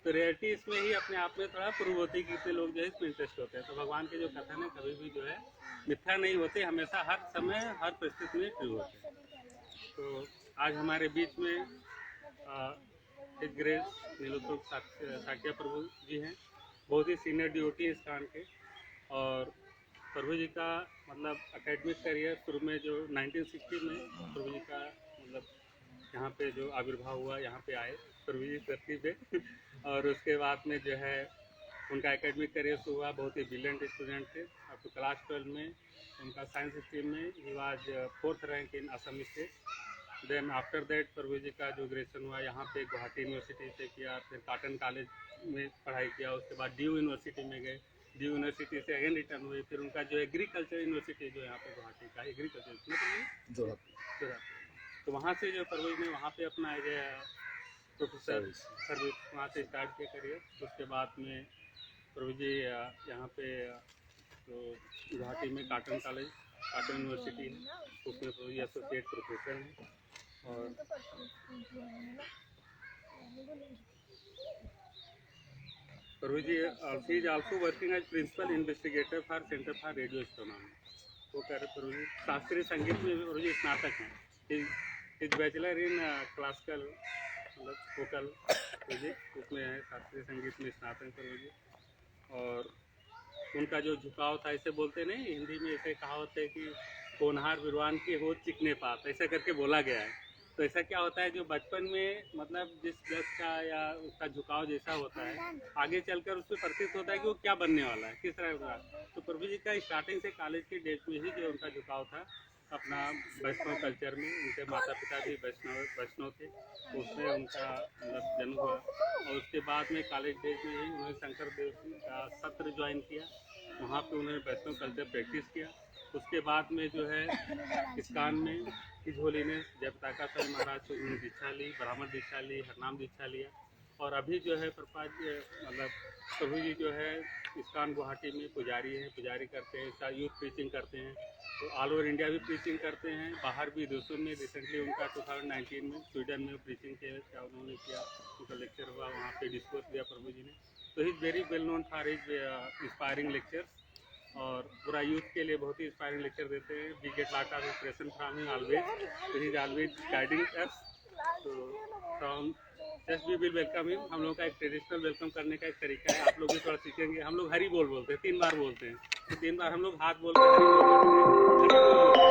तो रियलिटी इसमें ही अपने आप में थोड़ा प्रूव होती है कि कितने लोग जो है इसमें इंटरेस्ट होते हैं। तो भगवान के जो कथन है कभी भी जो है मिथ्या नहीं होते, हमेशा हर समय हर परिस्थिति में ट्रू होते हैं। तो आज हमारे बीच में हिज ग्रेस नीलोत्पल साकिया प्रभु जी हैं, बहुत ही सीनियर ड्यूटी इस कांड के। और प्रभु जी का मतलब एकेडमिक करियर शुरू में जो 1960 में प्रभु जी का मतलब यहाँ पे जो आविर्भाव हुआ, यहाँ पे आए प्रभु जी धरती पे और उसके बाद में जो है उनका एकेडमिक करियर शुरू हुआ। बहुत ही ब्रिलियंट स्टूडेंट थे। अब तो क्लास 12 में उनका साइंस स्ट्रीम में ही was 4th rank in Assam state. Then after that Prabhu ji का जो ग्रेजुएशन हुआ यहाँ पे गुवाहाटी यूनिवर्सिटी से किया, फिर कॉटन कॉलेज में पढ़ाई किया, उसके बाद ड्यू यूनिवर्सिटी में गए, ड्यू यूनिवर्सिटी से अगेन रिटर्न हुए। फिर उनका जो एग्रीकल्चर यूनिवर्सिटी जो यहाँ पे गुवाहाटी का एग्रीकल्चर जोरापुर, तो वहाँ से जो प्रभु जी ने वहाँ पे अपना प्रोफेसर सर्विस वहाँ से स्टार्ट किया करियर। उसके बाद में प्रभु जी यहाँ पे तो गुवाहाटी में कॉटन कॉलेज, कॉटन यूनिवर्सिटी है, उसमें प्रभु जी एसोसिएट प्रोफेसर हैं। और Prabhu ji is also working as principal investigator for centre for radio astronomy. वो कह रहे प्रभु जी शास्त्रीय संगीत में प्रभु जी स्नातक हैं। इज बैचलर इन क्लासिकल मतलब वोकल प्रभु जी उसमें है, शास्त्रीय संगीत में स्नातक प्रभु जी। और उनका जो झुकाव था, ऐसे बोलते नहीं हिंदी में ऐसे कहावत है कि होनहार विद्वान की हो चिकने पात, ऐसा करके बोला गया है। तो ऐसा क्या होता है जो बचपन में मतलब जिस दस का या उसका झुकाव जैसा होता है, आगे चलकर उसमें प्रतीत होता है कि वो क्या बनने वाला है, किस तरह का। तो प्रभु जी का स्टार्टिंग से कॉलेज के डेज में ही जो उनका झुकाव था अपना वैष्णव कल्चर में, उनके माता पिता भी वैष्णव थे, तो उसमें उनका मतलब जन्म हुआ। और उसके बाद में कॉलेज डेज में ही उन्होंने शंकर देव का सत्र ज्वाइन किया, वहाँ पे उन्होंने वैष्णव कल्चर प्रैक्टिस किया। उसके बाद में जो है इस्कान में हिज होलीनेस जयप्रताका स्वामी महाराज से उन्होंने दीक्षा ली, ब्राह्मण दीक्षा ली, हरनाम दीक्षा लिया। और अभी जो है प्रभुपाद मतलब प्रभु जी जो है इस्कान गुवाहाटी में पुजारी हैं, पुजारी करते हैं, यूथ प्रीचिंग करते हैं, तो ऑल ओवर इंडिया भी प्रीचिंग करते हैं, बाहर भी देशों में। रिसेंटली उनका 2019 में स्वीडन में प्रीचिंग किया उन्होंने किया, उनका लेक्चर हुआ, वहाँ पे डिस्कोर्स दिया प्रभु जी ने। तो he is very well known for his inspiring lectures, और पूरा यूथ के लिए बहुत ही इंस्पायरिंग लेक्चर देते हैं। We get lot of inspiration from him always, तो he is always guiding us. तो just we will welcome him. हम लोगों का एक ट्रेडिशनल वेलकम करने का एक तरीका है, आप लोग भी थोड़ा सीखेंगे। हम लोग हरी बोल बोलते हैं, 3 बार बोलते हैं, तो 3 बार हम लोग हाथ बोल के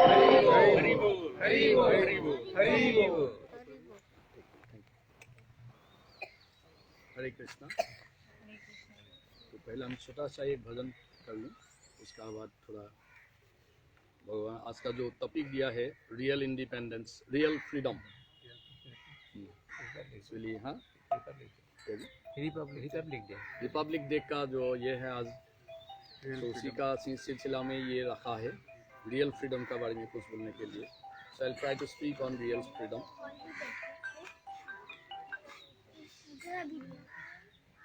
हरी बोल, हरी बोल, हरी बोल, हरी बोल। हरे कृष्णा। तो पहले हम छोटा सा एक भजन कर लूँ, उसका बाद थोड़ा भगवान आज का जो टॉपिक दिया है real independence, real freedom, actually हाँ रिपब्लिक डे का जो ये है आज, तो उसी का सिलसिला में ये रखा है रियल फ्रीडम का बारे में कुछ बोलने के लिए। So I will try to speak on real freedom.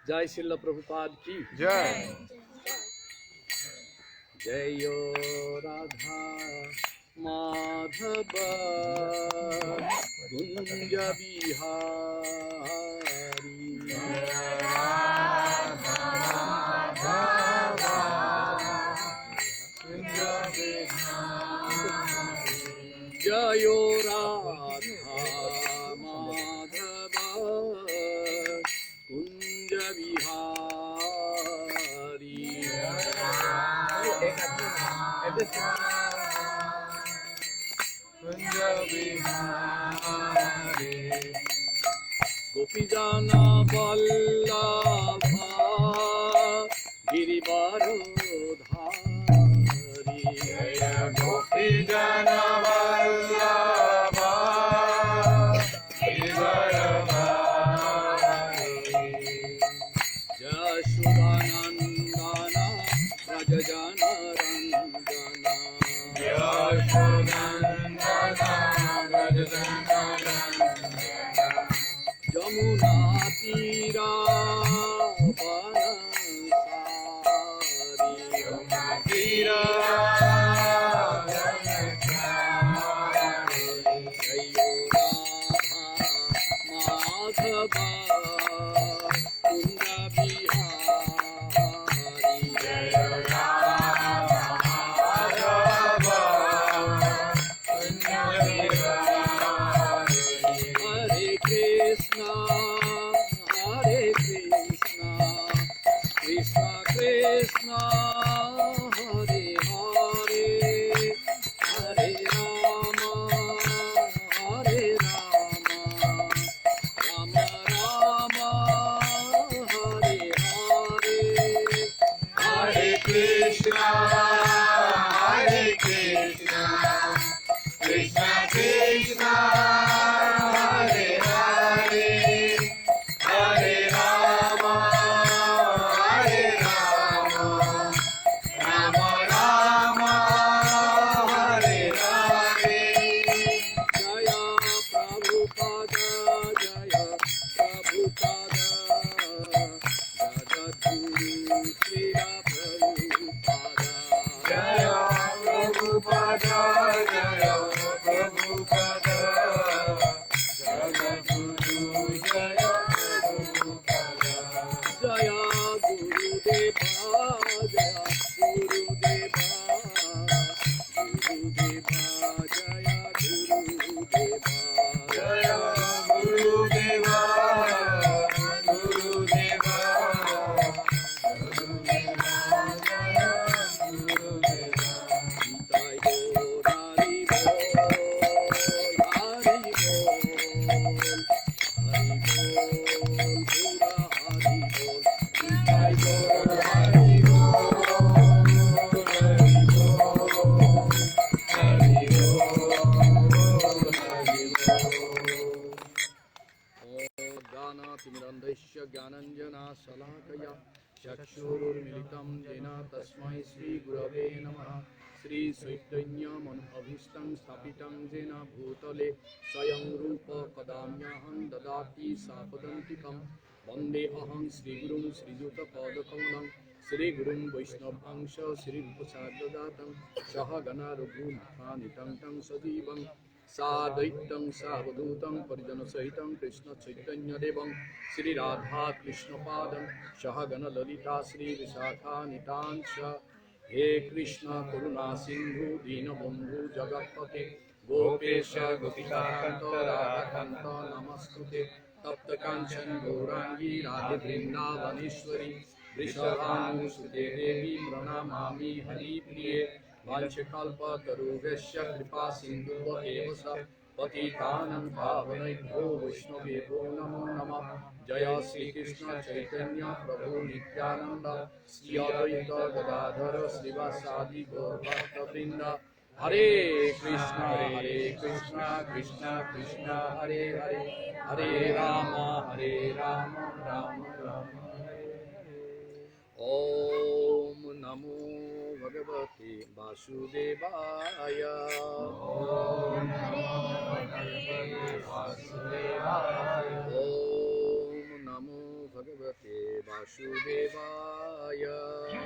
जय श्रील प्रभुपाद की जय। जयो राधा माधव कुंज बिहारी, जयो राधा माधव कुंज बिहारी, गोपी जाना वल्लभा गिरिवरधारी, गोपी जाना वल्लभा गिरिवरधारी, यशोदानंदना व्रज जन रंजना, यशोदानंदना व्रज जन रंजना, यमुना तीरा वनसारी, तीरा ज्ञानञ्जना शलाकया चक्षुरुन्मिलितं येन तस्मै श्रीगुरवे नमः। श्रीचैतन्यमनोभीष्टं स्थापितं येन भूतले स्वयं रूप कदाम्यहं ददाति सापदन्तिकं वन्दे अहं श्रीगुरुं श्रीयुतपदकमलं श्रीगुरुं वैष्णवांश श्रीरूपसाग्रजातं सहगणा रघुनाथान्वितं तं सजीवं साद्वैतं सावधूतं परिजनसहितं कृष्णचैतन्यदेवं श्रीराधाकृष्णपादं सहगण ललिता श्रीविशाखान्वितांश्च हे कृष्ण करुणा सिंधु दीनबंधु जगत्पते गोपेश गोपिकाकान्त राधाकान्त नमस्कुते तप्त कांचन गौरांगी राधे वृंदावनेश्वरी वृषभानुसुते देवी प्रणमामि हरिप्रिये वाञ्छकल्पतरुभ्यश्च कृपा सिन्धुभ्येव च पतितानं पावनेभ्यो वैष्णवेभ्यो नमो नमः। जय श्री कृष्ण चैतन्य प्रभु नित्यानंद श्री अद्वैत गदाधर श्रीवासादि गौरभक्तवृंद। हरे कृष्ण कृष्ण कृष्ण हरे हरे हरे राम राम राम ओम नमो भगवते वासुदेवाय। ओम नमो भगवते वासुदेवाय। ओम नमो भगवते वासुदेवाय।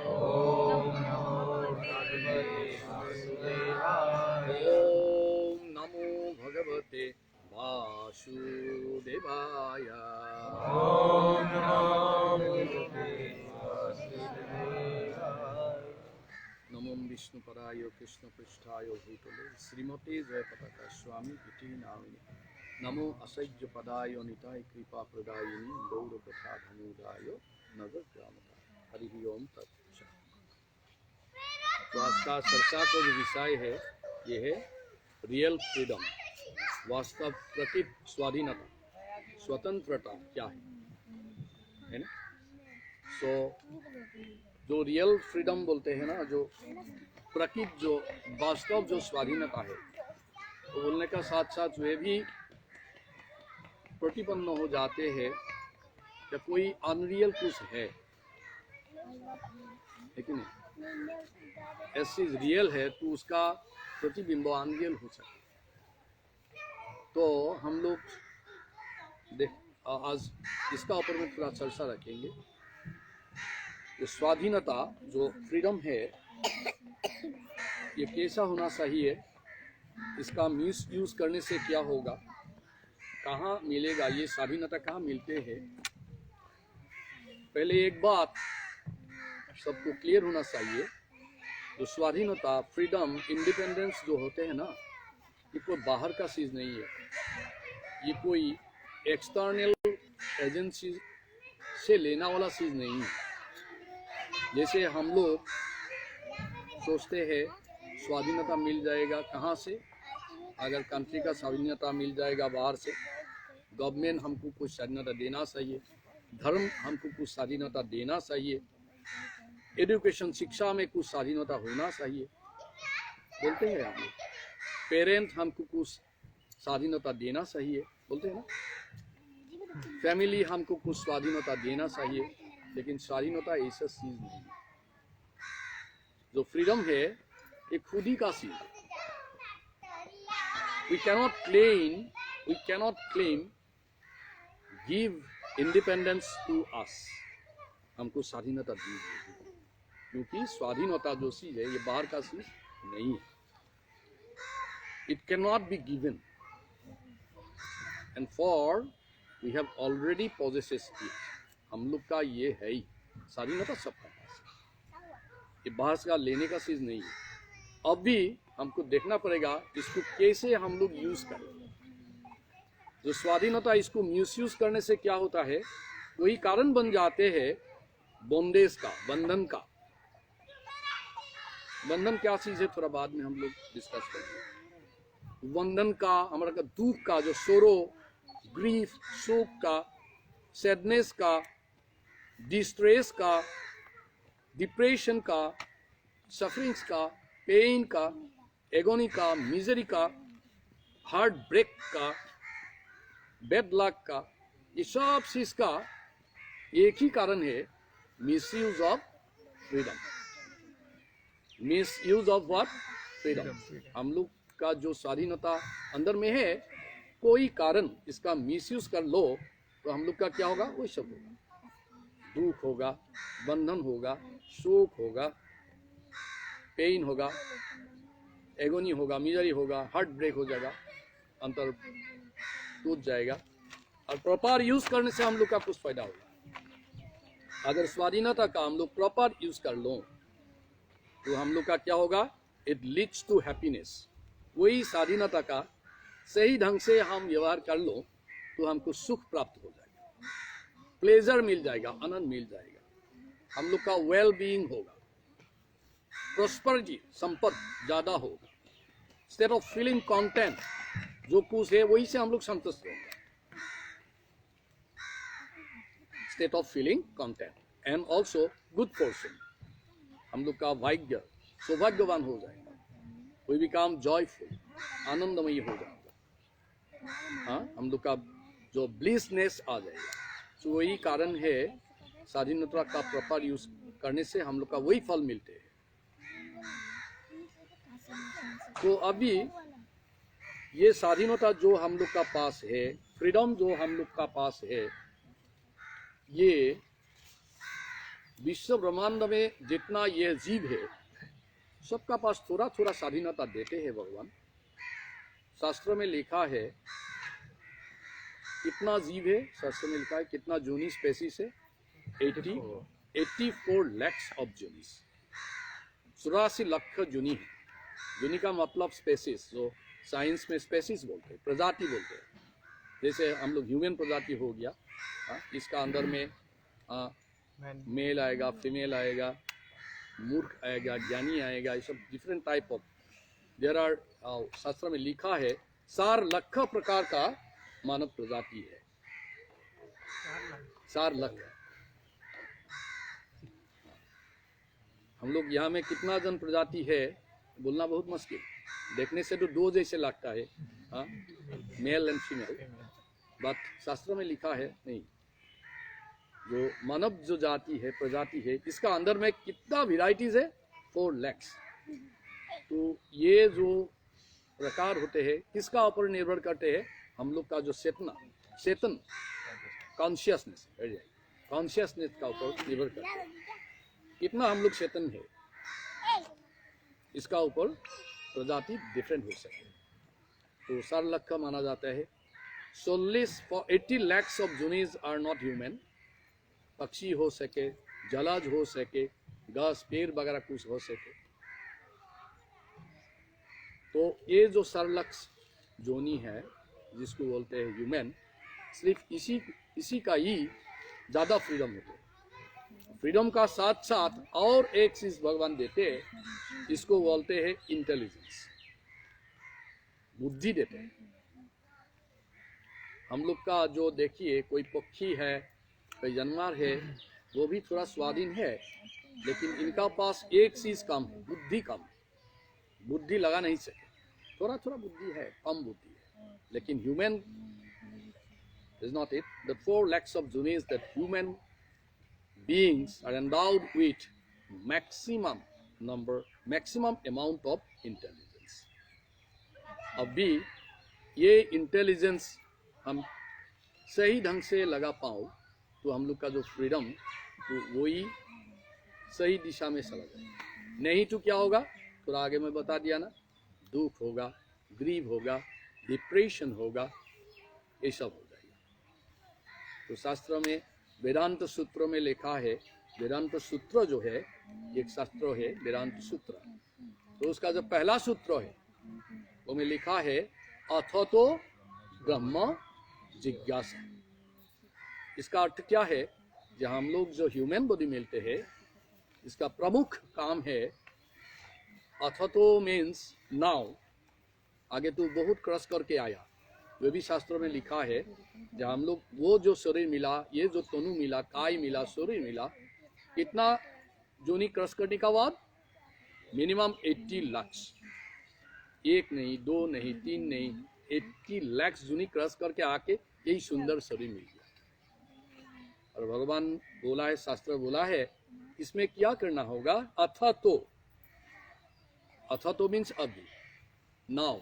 ओम नमो भगवते वासुदेवाय। ओम नमो भगवते वासुदेवाय। ओम नमो भगवते वासुदेवाय। नमो विष्णुपदाय कृष्णपृष्ठाय भूतले श्रीमते जयपताका स्वामी इति नामिने। नमो असह्य पदाय निताय कृपा प्रदायिनी गौर कथा धनुदाय नगर ग्रामता। हरि ओम तत्सत। तो आज का चर्चा का जो विषय है ये है रियल फ्रीडम, वास्तव प्रकृत स्वाधीनता, स्वतंत्रता क्या है ना। सो जो रियल फ्रीडम बोलते हैं ना, जो प्रकृत जो वास्तव जो स्वाधीनता है, तो बोलने का साथ साथ वे भी प्रतिपन्न हो जाते हैं कि कोई अनरियल कुछ है, लेकिन ऐसी चीज रियल है तो उसका प्रतिबिंब अनरियल हो सकता है। तो हम लोग आज इसका ऊपर में थोड़ा चर्चा रखेंगे। ये स्वाधीनता जो फ्रीडम है ये कैसा होना चाहिए, इसका मिस यूज करने से क्या होगा, कहाँ मिलेगा, ये स्वाधीनता कहाँ मिलते हैं। पहले एक बात सबको क्लियर होना चाहिए, जो स्वाधीनता, फ्रीडम, इंडिपेंडेंस जो होते हैं ना, ये कोई बाहर का चीज नहीं है, ये कोई एक्सटर्नल एजेंसी से लेना वाला चीज नहीं है। जैसे हम लोग सोचते हैं स्वाधीनता मिल जाएगा कहाँ से, अगर कंट्री का स्वाधीनता मिल जाएगा बाहर से, गवर्नमेंट हमको कुछ स्वाधीनता देना चाहिए, धर्म हमको कुछ स्वाधीनता देना चाहिए, एजुकेशन शिक्षा में कुछ स्वाधीनता होना चाहिए, बोलते हैं हम लोग। पेरेंट हमको कुछ स्वाधीनता देना चाहिए, बोलते हैं ना। फैमिली हमको कुछ स्वाधीनता देना चाहिए, लेकिन स्वाधीनता ऐसा चीज नहीं है। जो फ्रीडम है ये खुद ही का चीज है। We cannot claim give independence to us, हमको स्वाधीनता दीजिए, क्योंकि स्वाधीनता जो चीज है ये बाहर का चीज नहीं है। It cannot be given, and for we have already possessed it. हम लोग का ये है ही स्वाधीनता सबका पास है, ये बाहर का लेने का चीज नहीं है। अब भी हमको देखना पड़ेगा इसको कैसे हम लोग यूज करें। जो स्वाधीनता, इसको मिसयूज करने से क्या होता है, वही कारण बन जाते हैं बॉन्डेज का, बंधन का। बंधन क्या चीज है थोड़ा बाद में हम लोग डिस्कस करेंगे। बंधन का, हमारा का दुख का, जो सोरो, ग्रीफ, शोक का, सैडनेस का, डिस्ट्रेस का, डिप्रेशन का, सफरिंग्स का, पेन का, एगोनी का, मिजरी का, हार्ट ब्रेक का, बैड लक का, ये सब चीज का एक ही कारण है, misuse of freedom. Misuse of what? Freedom. हम लोग का जो स्वाधीनता अंदर में है, कोई कारण इसका मिसयूज कर लो तो हम लोग का क्या होगा? वही सब होगा, दुख होगा, बंधन होगा, शोक होगा, पेन होगा, एगोनी होगा, मिजरी होगा, हार्ट ब्रेक हो जाएगा, अंतर टूट जाएगा। और प्रॉपर यूज करने से हम लोग का कुछ फायदा होगा। अगर स्वाधीनता का हम लोग प्रॉपर यूज कर लो तो हम लोग का क्या होगा? It leads to happiness. वही स्वाधीनता का सही ढंग से हम व्यवहार कर लो तो हमको सुख प्राप्त हो जाएगा, प्लेजर मिल जाएगा, आनंद मिल जाएगा, हम लोग का वेल बीइंग होगा, प्रोस्पेरिटी, संपत्ति ज्यादा होगा, स्टेट ऑफ फीलिंग कंटेंट, जो कुछ है वही से हम लोग संतुष्ट होंगे, state of feeling content and also good Fortune, हम लोग का भाग्य सौभाग्यवान हो जाएगा, वी बिकम जॉयफुल, आनंदमयी हो जाएगा। हाँ, हम लोग का जो ब्लिसनेस आ जाएगा। तो वही कारण है स्वाधीनता का प्रॉपर यूज करने से हम लोग का वही फल मिलते हैं। तो अभी ये स्वाधीनता जो हम लोग का पास है, फ्रीडम जो हम लोग का पास है, ये विश्व ब्रह्मांड में जितना ये जीव है सबका पास थोड़ा थोड़ा स्वाधीनता देते हैं भगवान। शास्त्र में लिखा है कितना जीव है, शास्त्र में लिखा है कितना जूनी स्पेसीज है, 84 लैक्स ऑफ जूनीस, 84 लाख जूनी है। जूनी का मतलब स्पेसीज, जो साइंस में स्पेसीज बोलते हैं, प्रजाति बोलते हैं। जैसे हम लोग ह्यूमन प्रजाति हो गया, इसका अंदर में मेल आएगा, फीमेल आएगा, मूर्ख आएगा, ज्ञानी आएगा, ये सब different type of there are. शास्त्र में लिखा है 4 लाख प्रकार का मानव प्रजाति है, 4 लाख। हम लोग यहाँ में कितना जन प्रजाति है बोलना बहुत मुश्किल, देखने से तो 2 जैसे लगता है, मेल एंड फीमेल, बट शास्त्र में लिखा है नहीं, जो मानव जो जाति है, प्रजाति है, इसका अंदर में कितना वेराइटीज है, 4 लाख। तो ये जो प्रकार होते हैं किसका ऊपर निर्भर करते हैं? हम लोग का जो चेतन कॉन्शियसनेस का ऊपर निर्भर करते हैं, कितना हम लोग चेतन है, इसका ऊपर प्रजाति डिफरेंट हो सके। तो 4 लाख का माना जाता है। 80 lakhs ऑफ जूनीज आर नॉट ह्यूमन। पक्षी हो सके, जलज हो सके, घास पेड़ वगैरह कुछ हो सके। तो ये जो 4 लाख जोनी है जिसको बोलते हैं ह्यूमन, सिर्फ इसी का ही ज़्यादा फ्रीडम होते हैं। फ्रीडम का साथ साथ और एक चीज भगवान देते हैं, इसको बोलते हैं इंटेलिजेंस, बुद्धि देते हैं। हम लोग का जो देखिए, कोई पक्षी है, कोई जानवर है, वो भी थोड़ा स्वाधीन है, लेकिन इनका पास एक चीज कम है, बुद्धि कम है, बुद्धि लगा नहीं सके, थोड़ा थोड़ा बुद्धि है, कम बुद्धि है। लेकिन human is not it. The 4 lakhs of Junis that human beings are endowed with maximum amount of intelligence. अभी ये इंटेलिजेंस हम सही ढंग से लगा पाओ तो हम लोग का जो फ्रीडम तो वही सही दिशा में चला जाए। नहीं तो क्या होगा, थोड़ा आगे मैं बता दिया ना, दुख होगा, ग्रीव होगा, डिप्रेशन होगा, ये सब हो जाएगा। तो शास्त्र में वेदांत सूत्र में लिखा है, वेदांत सूत्र जो है एक शास्त्र है वेदांत सूत्र, तो उसका जो पहला सूत्र है वो में लिखा है अथतो ब्रह्म जिज्ञासा। इसका अर्थ क्या है, जब हम लोग जो ह्यूमन बॉडी मिलते हैं, इसका प्रमुख काम है अथतो मीन्स नाउ, आगे तो बहुत क्रॉस करके आया, वे भी शास्त्रों में लिखा है। जब हम लोग वो जो शरीर मिला, ये जो तनु मिला, काय मिला, शरीर मिला, कितना जोनी क्रॉस करने का बाद मिनिमम 80 लाख, एक नहीं, 2 नहीं, 3 नहीं, 80 लाख जोनी क्रॉस करके आके यही सुंदर शरीर मिल गया। और भगवान बोला है, शास्त्र बोला है, इसमें क्या करना होगा? अथ तो मीन्स अभी, नाउ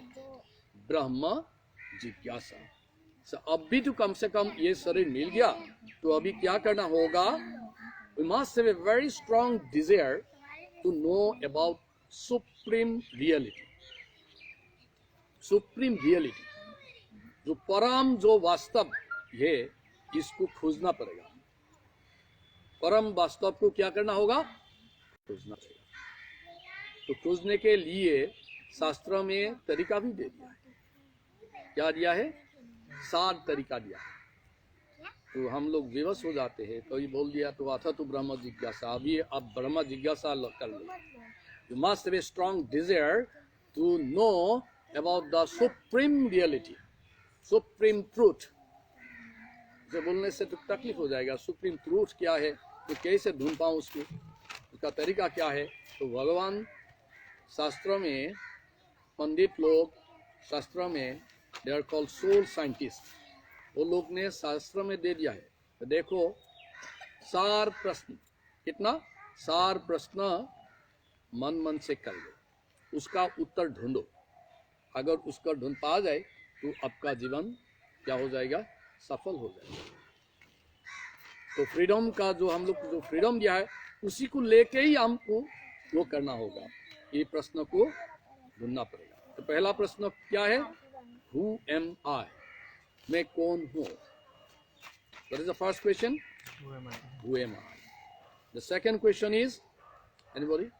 ब्रह्म जिज्ञासा। अब भी तो कम से कम ये शरीर मिल गया, तो अभी क्या करना होगा? We must have a very strong desire to know about supreme reality. Supreme reality, जो परम, जो वास्तव है, इसको खोजना पड़ेगा। परम वास्तव को क्या करना होगा? खोजना पड़ेगा। तो खोजने के लिए शास्त्र में तरीका भी दे दिया है। क्या दिया है? 7 तरीका दिया है। तो हम लोग विवश हो जाते हैं, कोई बोल दिया तो अथा तो ब्रह्म जिज्ञासा, अभी अब ब्रह्म जिज्ञासा कर लो। You must have a strong desire to know about the supreme reality, supreme truth. जो बोलने से तो तकलीफ हो जाएगा, सुप्रीम ट्रूथ क्या है, तो कैसे ढूंढ पाऊँ उसको, उसका तरीका क्या है? तो भगवान शास्त्रों में, पंडित लोग शास्त्रों में, they are called soul scientist, वो लोग ने शास्त्र में दे दिया है। तो देखो, 4 प्रश्न, कितना? 4 प्रश्न मन से कर लो, उसका उत्तर ढूंढो। अगर उसका ढूंढ पा जाए तो आपका जीवन क्या हो जाएगा? सफल हो जाएगा। तो फ्रीडम का जो हम लोग जो फ्रीडम दिया है, उसी को लेके ही हमको वो करना होगा। ये प्रश्न को ढूंढना पड़ेगा। तो पहला प्रश्न क्या है? हु एम आई, मैं कौन हूँ? What is the first question? Who am I? The second question is, anybody?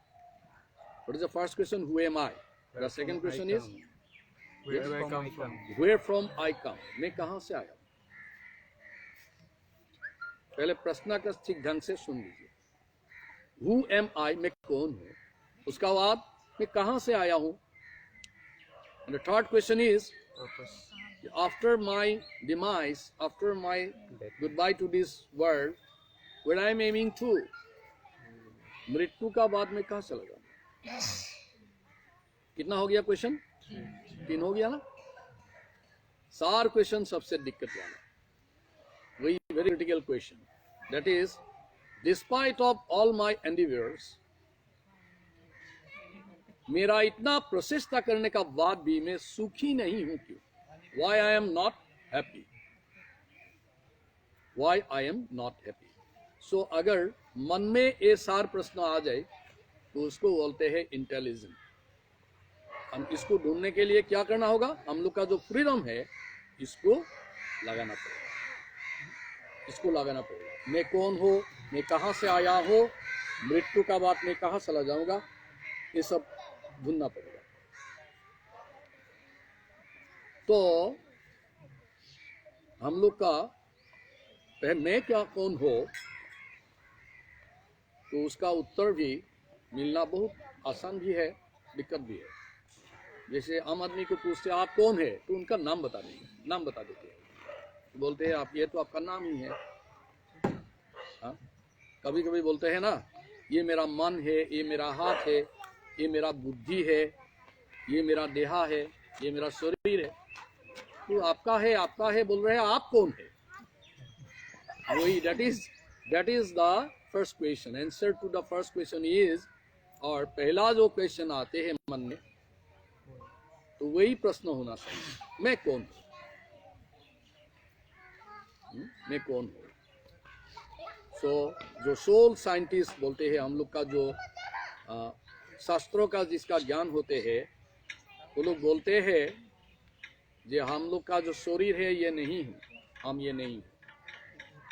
What is the first question? Who am I? The second question is, Where do I come from? where from I come? मैं कहाँ से आया? पहले प्रश्न का ठीक ढंग से सुन लीजिए। Who am I? मैं कौन हूँ? उसका बाद मैं कहाँ से आया हूँ? And the third question is, Purpose. after my demise, after my goodbye to this world, where I am aiming to? मृत्यु का बाद में कहाँ चला जाऊँ? कितना हो गया क्वेश्चन? 3 हो गया ना? 4 क्वेश्चन सबसे दिक्कत वाला, वही very critical question. That is, despite of all my endeavours, मेरा इतना प्रचेष्टा करने का बाद भी मैं सुखी नहीं हूं, क्यों? Why I am not happy? Why I am not happy? So अगर मन में ये 4 प्रश्न आ जाए तो उसको बोलते हैं इंटेलिजेंट। हम इसको ढूंढने के लिए क्या करना होगा? हम लोग का जो फ्रीडम है, इसको लगाना पड़ेगा, इसको लगाना पड़ेगा। मैं कौन हो, मैं कहाँ से आया हूँ, मृत्यु का बाद मैं कहाँ चला जाऊंगा, ये सब ढूंढना पड़ेगा। तो हम लोग का मैं क्या कौन हो, तो उसका उत्तर भी मिलना बहुत आसान भी है, दिक्कत भी है। जैसे आम आदमी को पूछते आप कौन है, तो उनका नाम बता देंगे, नाम बता देते हैं, तो बोलते हैं आप, ये तो आपका नाम ही है। हाँ, कभी कभी बोलते हैं ना, ये मेरा मन है, ये मेरा हाथ है, ये मेरा बुद्धि है, ये मेरा देहा है, ये मेरा शरीर है। तो आपका है बोल रहे हैं, आप कौन है? वही, that is the first question. Answer to the first question is, और पहला जो क्वेश्चन आते हैं मन में, तो वही प्रश्न होना चाहिए, मैं कौन हूँ? मैं कौन हूँ? सो जो सोल साइंटिस्ट बोलते हैं, हम लोग का जो शास्त्रों का जिसका ज्ञान होते हैं, वो लोग बोलते हैं जे हम लोग का जो शरीर है ये नहीं हूँ, हम ये नहीं हूँ,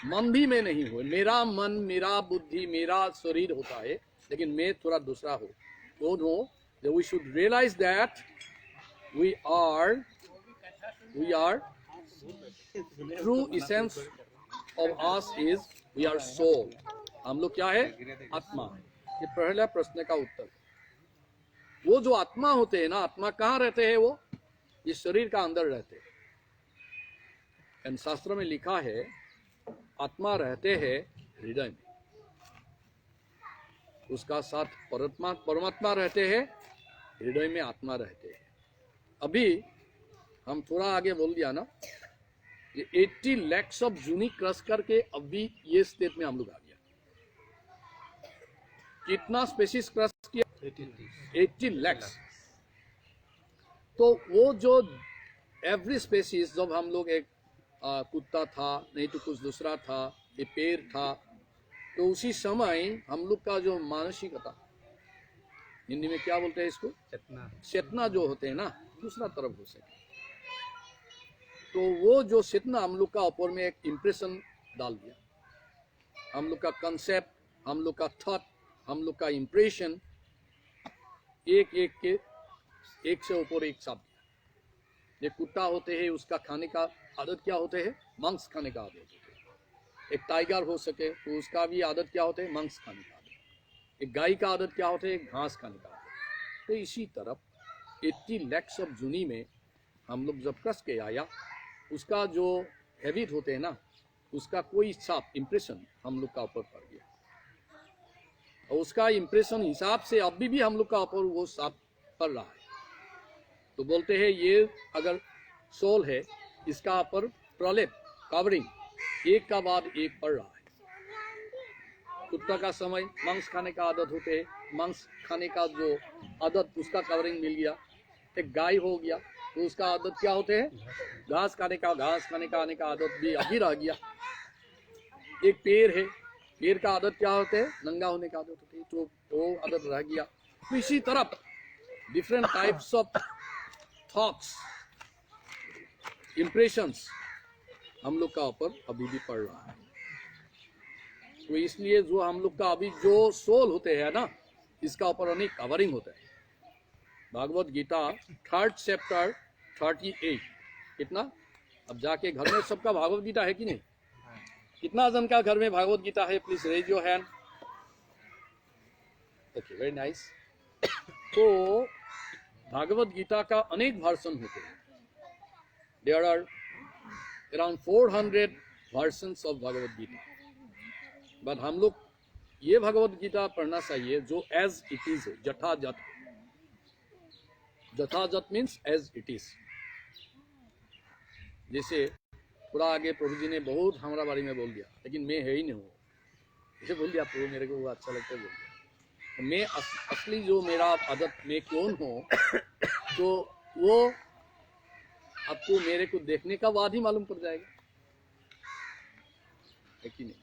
मन भी मैं नहीं हूँ। मेरा मन, मेरा बुद्धि, मेरा शरीर होता है, लेकिन मैं थोड़ा दूसरा हूँ। कौन हो? We should realise that we are true essence of us is we are soul. हम लोग क्या है? आत्मा है। ये पहला प्रश्न का उत्तर। वो जो आत्मा होते हैं ना, आत्मा कहाँ रहते हैं? वो इस शरीर का अंदर रहते हैं। शास्त्र में लिखा है, आत्मा रहते हैं हृदय में, उसका साथ परमात्मा रहते हैं, हृदय में आत्मा रहते हैं। अभी हम थोड़ा आगे बोल दिया ना, ये 80 lakhs ऑफ जूनी क्रश करके अभी ये स्टेट में हम लोग आ गया। कितना स्पेसीज क्रश किया? 80 lakhs। तो वो जो एवरी स्पेसीज, जब हम लोग एक कुत्ता था, नहीं तो कुछ दूसरा था, ये पेड़ था, तो उसी समय हम लोग का जो मानसिकता, हिंदी में क्या बोलते हैं इसको? चेतना जो होते हैं ना, दूसरा तरफ हो सके, तो वो जो चेतना हम लोग का ऊपर में एक इम्प्रेशन डाल दिया। हम लोग का कंसेप्ट, हम लोग का थॉट, हम लोग का इम्प्रेशन एक से ऊपर एक साथ दिया। ये कुत्ता होते हैं, उसका खाने का आदत क्या होते हैं? मांस खाने का आदत होते है। एक टाइगर हो सके तो उसका भी आदत क्या होते हैं? मांस खाने का आदत। एक गाय का आदत क्या होते हैं? घास खाने का आदत। तो इसी तरफ 80 lakhs ऑफ जूनी में हम लोग जब कस के आया, उसका जो हैबिट होते हैं ना, उसका कोई साफ इम्प्रेशन हम लोग का ऊपर पड़ गया, और उसका इम्प्रेशन हिसाब से अभी भी हम लोग का ऊपर वो साफ पड़ रहा है। तो बोलते हैं ये अगर सोल है, इसका ऊपर प्रलेप कवरिंग एक का बाद एक पड़ रहा है। कुत्ता का समय मांस खाने का आदत होते है, मांस खाने का जो आदत उसका कवरिंग मिल गया। एक गाय हो गया तो उसका आदत क्या होते हैं? घास खाने का आने का आदत भी अभी रह गया। एक पेड़ है, पेड़ का आदत क्या होते हैं? नंगा होने का आदत होती है, तो वो आदत रह गया। तो इसी तरफ different types of thoughts, impressions हम लोग का ऊपर अभी भी पड़ रहा है। तो इसलिए जो हम लोग का अभी जो सोल होते हैं ना, इसका ऊपर अनेक कवरिंग होता है। Bhagavat Gita 3rd chapter 38। कितना? अब जाके घर में सबका भागवत गीता है कि नहीं? कितना जन का घर में भागवत गीता है? Please raise your hand. Okay, very nice. तो भागवत गीता का अनेक वर्जन होते हैं। There are around 400 versions of Bhagavad Gita. But हम लोग ये भागवत गीता पढ़ना चाहिए जो एज इट इज है, जथाजथ। जथाजथ मीन्स एज इट इज। जैसे थोड़ा आगे प्रभु जी ने बहुत हमारा बारे में बोल दिया, लेकिन मैं है ही नहीं हूँ, इसे बोल दिया प्रभु, मेरे को वो अच्छा लगता है बोल दिया। तो मैं असली जो मेरा आदत, मैं कौन हूँ, तो वो आपको मेरे को देखने का बाद ही मालूम पड़ जाएगा, है कि नहीं?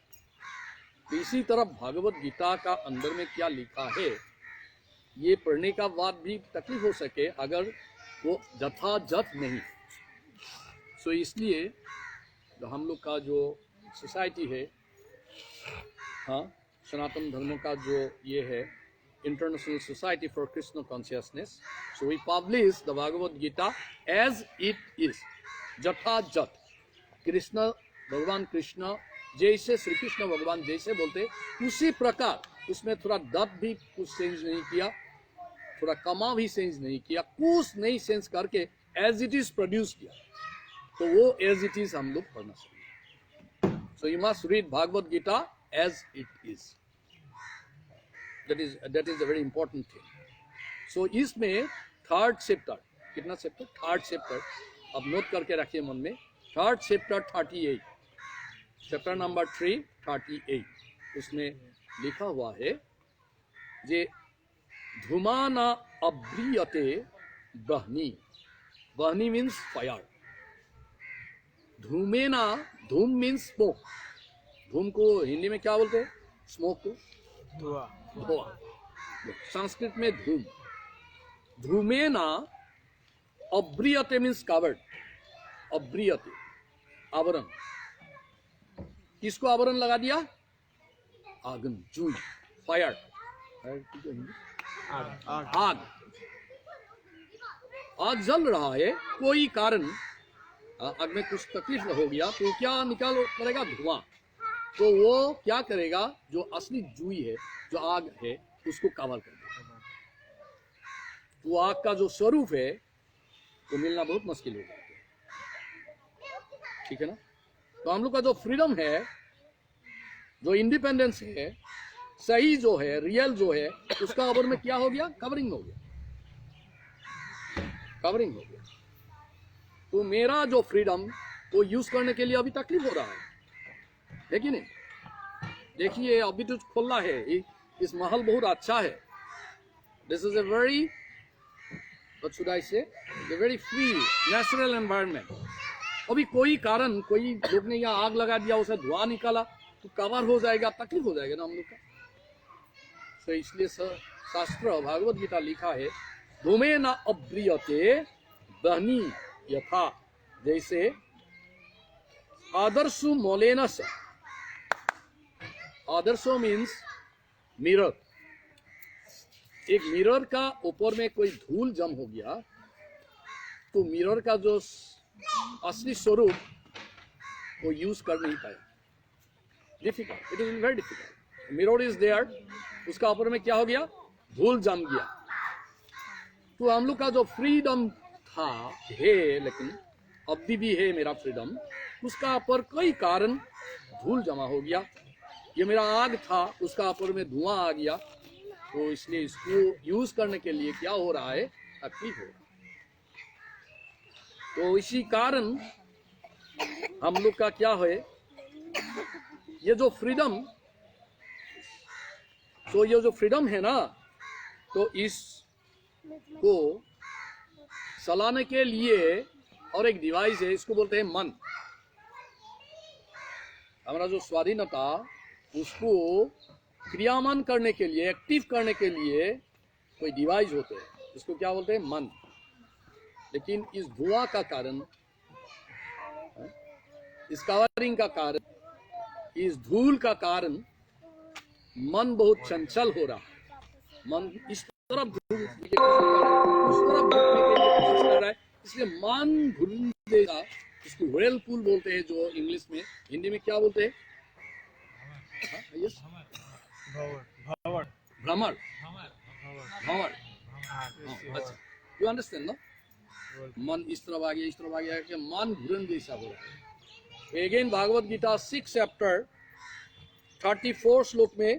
तो इसी तरह भागवत गीता का अंदर में क्या लिखा है, ये पढ़ने का बाद भी तकलीफ हो सके अगर वो जथाजथ नहीं। सो इसलिए हम लोग का जो सोसाइटी है, हाँ, सनातन धर्म का जो ये है, international society for Krishna consciousness, so we publish the Bhagavad Gita as it is, जथाजथ। कृष्ण, भगवान कृष्ण जैसे, श्री कृष्ण भगवान जैसे बोलते उसी प्रकार, उसमें थोड़ा दब भी कुछ चेंज नहीं किया, थोड़ा कमा भी चेंज नहीं किया, कुछ नहीं चेंज करके एज इट इज प्रोड्यूस किया। तो वो एज इट इज हम लोग पढ़ना चाहिए। So you must read Bhagavad Gita as it is. That is a very important thing. So इसमें 3rd chapter, कितना चैप्टर? 3rd chapter, अब नोट करके रखिए मन में। 3rd chapter 38, चैप्टर नंबर 3 38, उसमें लिखा हुआ है जे धूमाना अब्रियते बहनी। बहनी मीन्स फायर। धूमेना, धूम मीन्स स्मोक। धूम को हिंदी में क्या बोलते हैं? स्मोक को धुआं। संस्कृत में धूम। धूमेना अब्रियते मीन्स कवर्ड। अब्रियते, आवरण। किसको आवरण लगा दिया? आगन, जूई, फायर। आग। आग जल रहा है, कोई कारण, आग में कुछ तकलीफ हो गया तो क्या निकाल पड़ेगा? धुआं। तो वो क्या करेगा? जो असली जूई है, जो आग है, उसको कवर कर देगा। वो आग का जो स्वरूप है वो मिलना बहुत मुश्किल हो जाता है। ठीक है ना? तो हम लोग का जो फ्रीडम है, जो इंडिपेंडेंस है, सही जो है, रियल जो है, उसका ऊपर में क्या हो गया? कवरिंग हो गया। कवरिंग हो गया। तो मेरा जो फ्रीडम वो यूज करने के लिए अभी तकलीफ हो रहा है कि नहीं? देखिए अभी तो खुला है, इस महल बहुत अच्छा है. This is a very, what should I say, a very free natural environment. अभी कोई कारण, कोई लोग ने यहाँ आग लगा दिया, उसे धुआं निकाला तो कवर हो जाएगा, तकलीफ हो जाएगा ना हम लोग का. तो इसलिए शास्त्र भागवत गीता लिखा है, धूमे न अब्रियते दहनी यथा, जैसे आदर्शु मोलेन स. आदर्शो मीन्स मिरर. एक मिरर का ऊपर में कोई धूल जम हो गया तो मिरर का जो असली स्वरूप वो यूज कर नहीं पाए. Difficult, it is very difficult. Mirror is there, उसका ऊपर में क्या हो गया, धूल जम गया. तो हम लोग का जो फ्रीडम था है, लेकिन अभी भी है मेरा फ्रीडम, उसका ऊपर कोई कारण धूल जमा हो गया. ये मेरा आग था, उसका ऊपर में धुआं आ गया, तो इसलिए इसको यूज करने के लिए क्या हो रहा है, तकलीफ हो रहा है. तो इसी कारण हम लोग का क्या है, ये जो फ्रीडम, तो ये जो फ्रीडम है ना, तो इसको चलाने के लिए और एक डिवाइस है, इसको बोलते हैं मन. हमारा जो स्वाधीनता, उसको क्रियामान करने के लिए, एक्टिव करने के लिए कोई डिवाइस होते हैं, इसको क्या बोलते हैं, मन. लेकिन इस धुआं का कारण, इस कवरिंग का कारण, इस धूल का कारण मन बहुत चंचल हो रहा है. मन इस तरफ उस तरफ घूमने के लिए कोशिश कर रहा है, इसलिए मन घूम देगा. इसको व्हर्लपूल बोलते हैं, जो इंग्लिश में, हिंदी में क्या बोलते हैं, भ्रमर. भ्रमर. अच्छा, यू अंडरस्टैंड ना? मन इस तरफ आ गया, इस तरफ आ गया, कि मन घूरन जैसा हो रहा है. अगेन भागवत गीता 6 चैप्टर 34 श्लोक में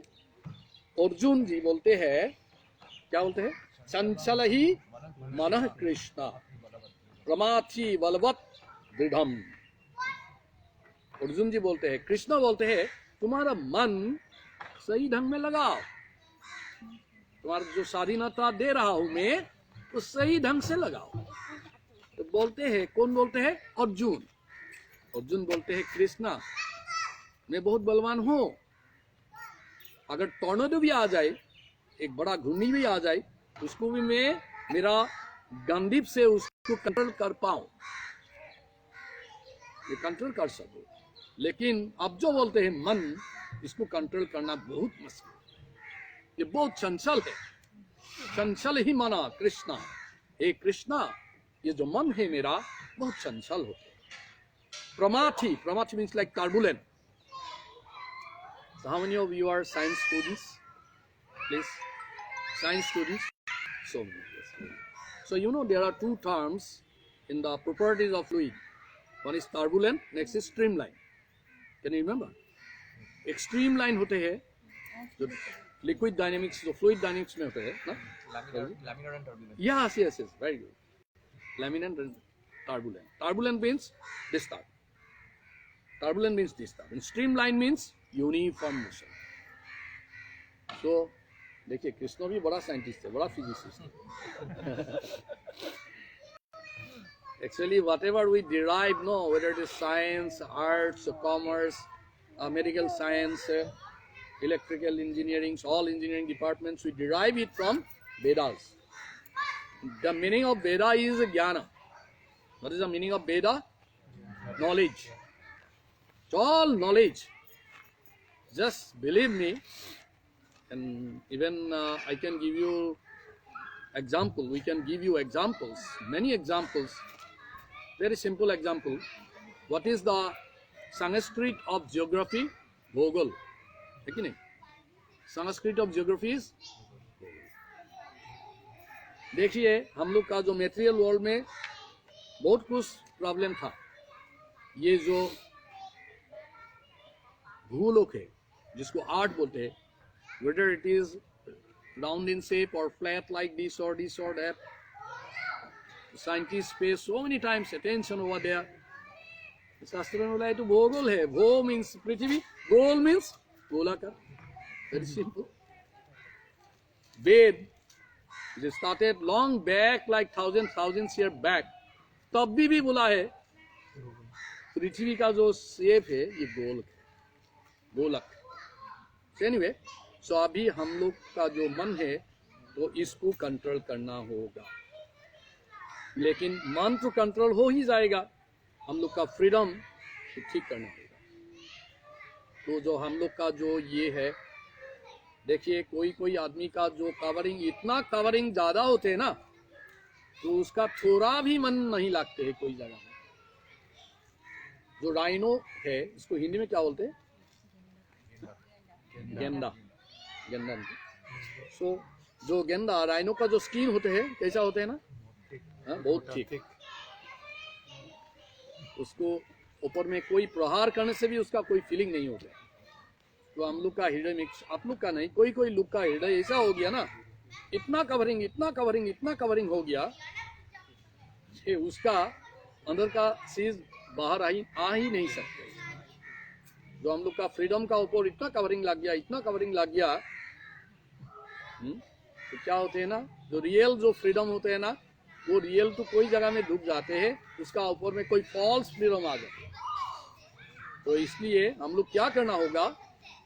अर्जुन जी बोलते हैं, क्या बोलते हैं, चंचल ही मनः कृष्ण प्रमाथि बलवत दृढ़म. अर्जुन जी बोलते हैं, कृष्ण बोलते हैं, तुम्हारा मन सही ढंग में लगाओ. तुम्हारा जो स्वाधीनता दे रहा हूं मैं, तो सही ढंग से लगाओ. तो बोलते हैं, कौन बोलते हैं, अर्जुन. अर्जुन बोलते हैं, कृष्णा मैं बहुत बलवान हूं, अगर टॉर्नेडो भी आ जाए, एक बड़ा घूर्णी भी आ जाए, उसको भी मैं मेरा गंदीप से उसको कंट्रोल कर पाऊं, ये कंट्रोल कर सकूं. लेकिन अब जो बोलते हैं मन, इसको कंट्रोल करना बहुत मुश्किल. ये बहुत चंचल है. चंचल ही माना कृष्णा, हे कृष्णा, ये जो मन है मेरा बहुत चंचल होते. प्रमाथि, प्रमाथि means like turbulent. So how many of you are science students? Please, science students. So many. Yes. So you know there are two terms in the properties of fluid. One is turbulent, next is streamline. Can you remember? एक streamline होते हैं, जो liquid dynamics, जो fluid dynamics में होते हैं, ना? Laminar and turbulent. Yes, yes, yes. Very good. Laminar and turbulent. Turbulent means disturb. Turbulent means disturb. And streamline means uniform motion. So देखिए, कृष्ण भी बड़ा साइंटिस्ट है, बड़ा फिजिसिस्ट है. Actually whatever we derive, no, whether it is science, arts, commerce, medical science, electrical engineering, all engineering departments, we derive it from Vedas. The meaning of Veda is ज्ञान. What is the meaning of Veda? Knowledge. All knowledge. Just believe me, and even I can give you example. We can give you examples, many examples. Very simple example. What is the Sanskrit of geography? Bhogol. है कि नहीं? Sanskrit of geography is Bhogol. देखिए, हम लोग का जो material world में बहुत कुछ प्रॉब्लम था. ये जो भूलोक है, जिसको आर्ट बोलते हैं, whether it is round in shape or flat like this or that, scientists pay so many times attention over there. शास्त्र में बोला है तो भूगोल है, भो मीन्स पृथ्वी, गोल मीन्स गोलाकार, वेरी सिंपल। वेद जो started long back like thousand year back, तब भी बोला है पृथ्वी का जो शेप है ये गोल है, गोलक। एनीवे, सो अभी हम लोग का जो मन है तो इसको कंट्रोल करना होगा, लेकिन मन तो कंट्रोल हो ही जाएगा, हम लोग का फ्रीडम तो ठीक करना होगा। तो जो हम लोग का जो ये है, देखिए कोई आदमी का जो कवरिंग, इतना कवरिंग ज्यादा होते हैं ना, तो उसका थोड़ा भी मन नहीं लगते है कोई जगह में। जो राइनो है, इसको हिंदी में क्या बोलते हैं? गेंदा, गेंदा। सो जो गेंदा, राइनो का जो स्किन होते हैं कैसा होते हैं ना, बहुत ठीक। उसको ऊपर में कोई प्रहार करने से भी उसका कोई फीलिंग नहीं होता है। तो हम लोग का हृदय में, आप लोग का नहीं, कोई लोग का हृदय ऐसा हो गया ना, इतना कवरिंग हो गया कि उसका अंदर का चीज बाहर आ ही नहीं सकते। जो हम लोग का फ्रीडम का ऊपर इतना कवरिंग लग गया, तो क्या होते हैं ना, जो रियल जो फ्रीडम होते हैं ना, वो रियल तो कोई जगह में डूब जाते हैं, उसका ऊपर में कोई फॉल्स फ्रीडम आ जाता है। तो इसलिए हम लोग क्या करना होगा,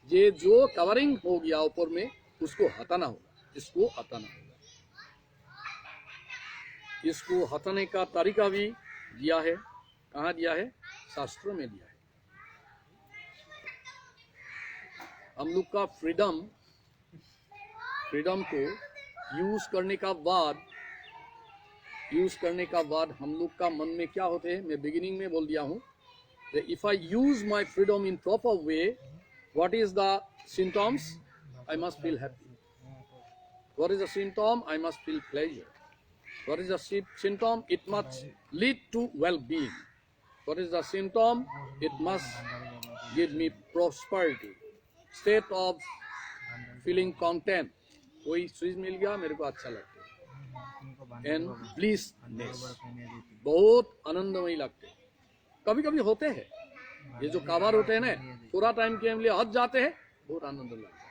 ये जो कवरिंग हो गया ऊपर में, उसको हटाना होगा, इसको हटाना होगा। इसको हटाने का तरीका भी दिया है, कहाँ दिया है? शास्त्रों में दिया है। हम लोग का फ्रीडम को यूज करने का बाद हम लोग का मन में क्या होते हैं, मैं बिगिनिंग में बोल दिया हूँ, if I use my freedom in proper way, what is the symptoms? I must feel happy. What is the symptom? I must feel pleasure. What is the symptom? It must lead to well-being. What is the symptom? It must give me prosperity, state of feeling content. कोई चीज मिल गया मेरे को अच्छा लगता है, and ब्लिसनेस, बहुत आनंदमय लगते हैं। कभी कभी होते हैं ये जो काबार होते हैं ना, थोड़ा टाइम के लिए हट जाते हैं, बहुत आनंद लगता है,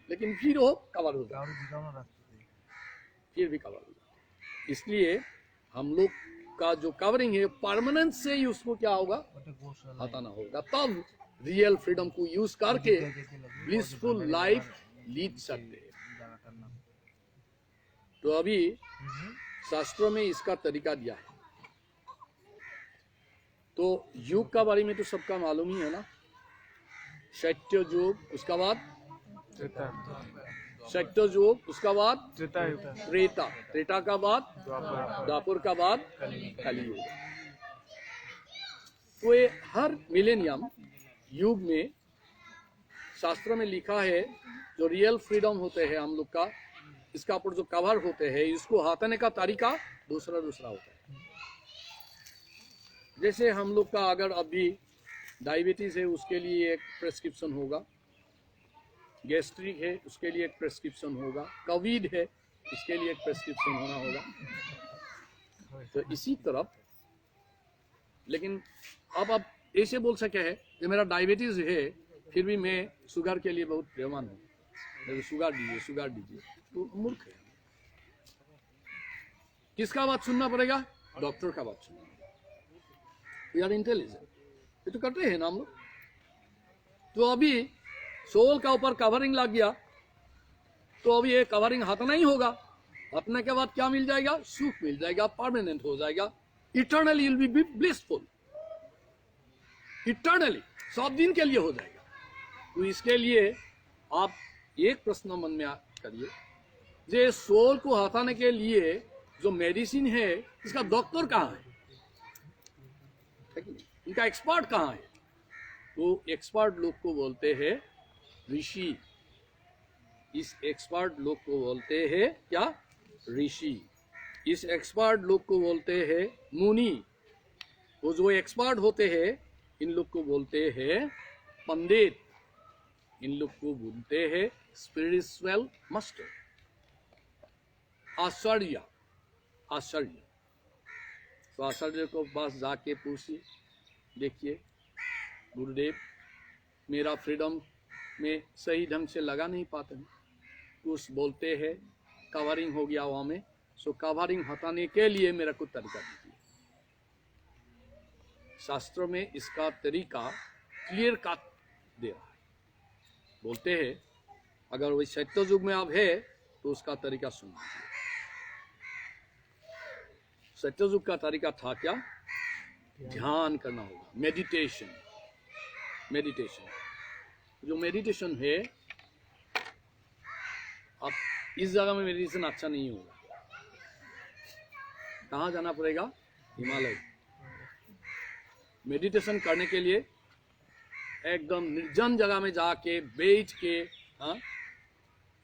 लेकिन फिर वो कवर हो जाते हैं, फिर भी कवर हो जाते हैं। इसलिए हम लोग का जो कवरिंग है, परमानेंट से ही उसको क्या होगा, हटाना होगा, तब रियल फ्रीडम को यूज करके ब्लिसफुल लाइफ लीड सकते हैं। तो अभी शास्त्रों में इसका तरीका दिया है। तो युग का बारे में तो सबका मालूम ही है ना, सत्य युग, उसका बाद सत्य युग, उसका बाद त्रेता का बाद द्वापर का बाद कलियुग। तो ये हर मिलेनियम युग में शास्त्र में लिखा है, जो रियल फ्रीडम होते हैं हम लोग का, इसका ऊपर जो कवर होते हैं, इसको हटाने का तरीका दूसरा होता है। जैसे हम लोग का अगर अभी डायबिटीज है, उसके लिए एक प्रेस्क्रिप्शन होगा, गैस्ट्रिक है उसके लिए एक प्रेस्क्रिप्शन होगा, कोविड है उसके लिए एक प्रेस्क्रिप्शन होना होगा। तो इसी तरफ, लेकिन अब आप ऐसे बोल सके है कि मेरा डायबिटीज है, फिर भी मैं शुगर के लिए बहुत प्रेमान हूँ, मेरे शुगर दीजिए, तो मूर्ख है। किसका बात सुनना पड़ेगा? डॉक्टर का बात सुनना। वी आर इंटेलिजेंट, ये तो करते हैं ना हम लोग। तो अभी सोल का ऊपर कवरिंग लग गया, तो अभी ये कवरिंग हटाना ही होगा। हटने के बाद क्या मिल जाएगा? सुख मिल जाएगा, परमानेंट हो जाएगा, eternally will be blissful, eternally, सब दिन के लिए हो जाएगा। तो इसके लिए आप एक प्रश्न मन में करिए, जे सोल को हटाने के लिए जो मेडिसिन है, इसका डॉक्टर कहाँ है? इनका एक्सपर्ट कहाँ है? तो एक्सपर्ट लोग को बोलते हैं ऋषि। इस एक्सपर्ट लोग को बोलते हैं क्या? ऋषि। इस एक्सपर्ट लोग को बोलते हैं मुनि। वो जो एक्सपर्ट होते हैं, इन लोग को बोलते हैं पंडित। इन लोग को बोलते हैं स्पिरिचुअल मास्टर, आचार्य। तो आचार्य को पास जाके पूछिए, देखिए गुरुदेव मेरा फ्रीडम में सही ढंग से लगा नहीं पाते हैं, कुछ बोलते हैं कवरिंग हो गया वहाँ में, सो कवरिंग हटाने के लिए मेरा कुछ तरीका दीजिए। शास्त्र में इसका तरीका क्लियर कट दे रहा है, बोलते हैं अगर वही सत्य युग में आप है तो उसका तरीका सुन लीजिए। सत्य युग का तरीका था क्या? ध्यान करना होगा, मेडिटेशन। जो मेडिटेशन है, अब इस जगह में मेडिटेशन अच्छा नहीं होगा, कहाँ जाना पड़ेगा? हिमालय। मेडिटेशन करने के लिए एकदम निर्जन जगह में जाके बैठ के, हाँ,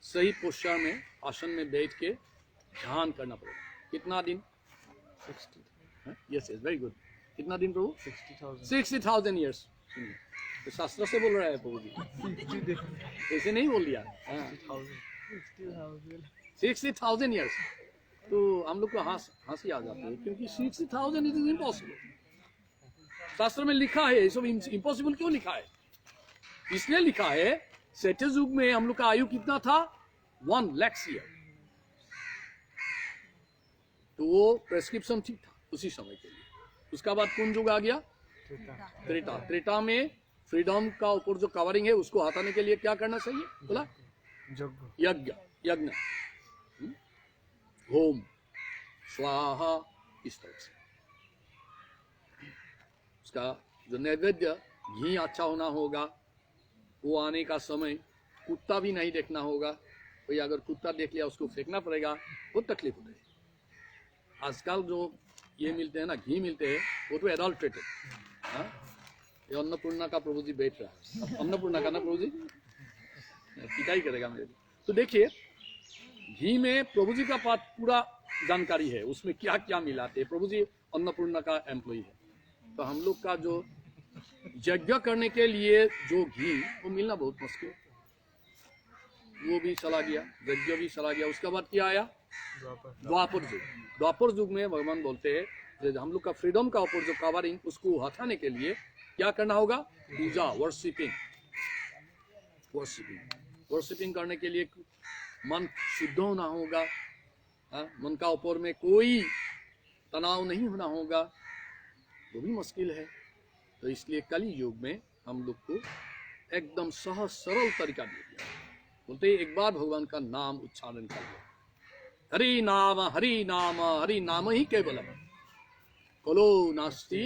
सही पोस्चर में आसन में बैठ के ध्यान करना पड़ेगा। कितना दिन? 60,000 यस यस, वेरी गुड। कितना दिन प्रभु? 60,000 60,000 ईयर्स। तो शास्त्र से बोल रहा है प्रभु जी, ऐसे नहीं बोल दिया। 60,000 ईयर्स। तो हम लोग को हंसी आ जाती है, क्योंकि 60,000 इट इज इम्पॉसिबल। शास्त्र में लिखा है, ये सब इम्पॉसिबल क्यों लिखा है? इसलिए लिखा है, सत्य युग में हम लोग का आयु कितना था? 1 लाख ईयर। तो वो प्रेस्क्रिप्शन ठीक था उसी समय के लिए। उसका बाद कौन युग आ गया? त्रेता। त्रेता में फ्रीडम का ऊपर जो कवरिंग है उसको हटाने के लिए क्या करना चाहिए? बोला यज्ञ, होम, स्वाहा, इस तरह से। उसका जो नैवेद्य घी अच्छा होना होगा, वो आने का समय कुत्ता भी नहीं देखना होगा। कोई अगर कुत्ता देख लिया उसको फेंकना पड़ेगा, वो तकलीफ होती है। आजकल जो ये मिलते हैं ना, घी मिलते हैं, वो तो एडल्ट्रेटेड। ये अन्नपूर्णा का प्रभु जी बैठ रहा है, अन्नपूर्णा का ना प्रभु जी पिटाई करेगा मेरे। तो देखिए घी में प्रभु जी का पास पूरा जानकारी है, उसमें क्या क्या मिलाते हैं। प्रभु जी अन्नपूर्णा का एम्प्लॉय है, तो हम लोग का जो यज्ञ करने के लिए जो घी वो मिलना बहुत मुश्किल, वो भी चला गया, यज्ञ भी चला गया। उसके बाद क्या आया? द्वापर युग। द्वापर युग में भगवान बोलते हैं जो हम लोग का फ्रीडम का ऊपर जो कवरिंग, उसको हटाने के लिए क्या करना होगा? पूजा, वर्शिपिंग करने के लिए मन शुद्ध होना होगा, मन का ऊपर में कोई तनाव नहीं होना होगा, वो भी मुश्किल है। तो इसलिए कली युग में हम लोग को एकदम सहज सरल तरीका दे दिया। बोलते एक बार भगवान का नाम उच्चारण कर लो, हरि नाम हरि नाम ही केवलम, कलो नास्ति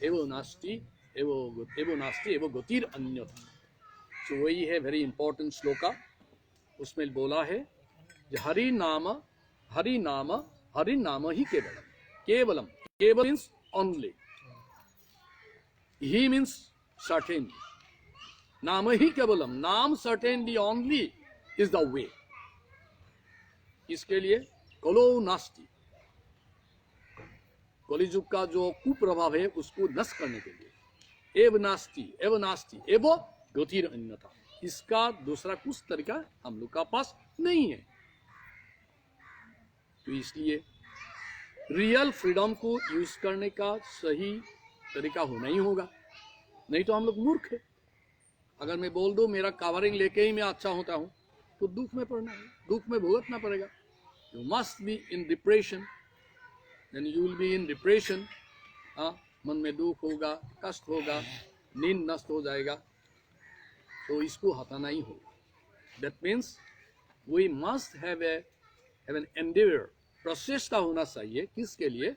एवो नास्ति एवो नास्ति एवो गतिर अन्यथा। तो वही है वेरी इंपॉर्टेंट श्लोका। उसमें बोला है हरि नाम ही केवलम मीन्स ओनली, ही मीन्स सर्टेनली, नाम ही केवलम, नाम certainly only is the way. इसके लिए कलो नास्ति, कलिजुग का जो कुप्रभाव है उसको नष्ट करने के लिए एव नास्ति एव गतिर अन्यथा, इसका दूसरा कुछ तरीका हम लोग का पास नहीं है। तो इसलिए रियल फ्रीडम को यूज करने का सही तरीका होना ही होगा, नहीं तो हम लोग मूर्ख है। अगर मैं बोल दूं मेरा कवरिंग लेके ही मैं अच्छा होता हूं, तो दुख में पड़ना है, दुख में भुगतना पड़ेगा। You must be in depression, then you will be in depression. मन में दुख होगा, कष्ट होगा, नींद नष्ट हो जाएगा, तो इसको हटाना ही होगा। That means we must have an endeavour, प्रचेष्टा होना चाहिए किसके लिए?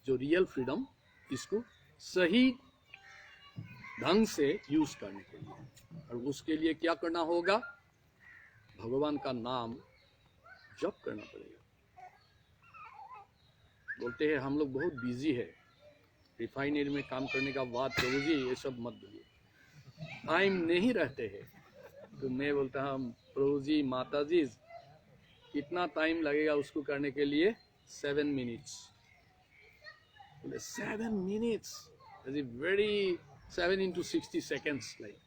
जो रियल फ्रीडम, इसको सही ढंग से यूज करने के लिए। और उसके लिए क्या करना होगा? भगवान का नाम जप करना पड़ेगा। बोलते हैं हम लोग बहुत बिजी है, रिफाइनरी में काम करने का बाद प्रभु जी ये सब मत बोलिए, टाइम नहीं रहते हैं। तो मैं बोलता हूँ प्रभु जी माता जी कितना टाइम लगेगा उसको करने के लिए? 7 मिनट्स। बोले 7 minutes is very, 7 into 60 seconds, like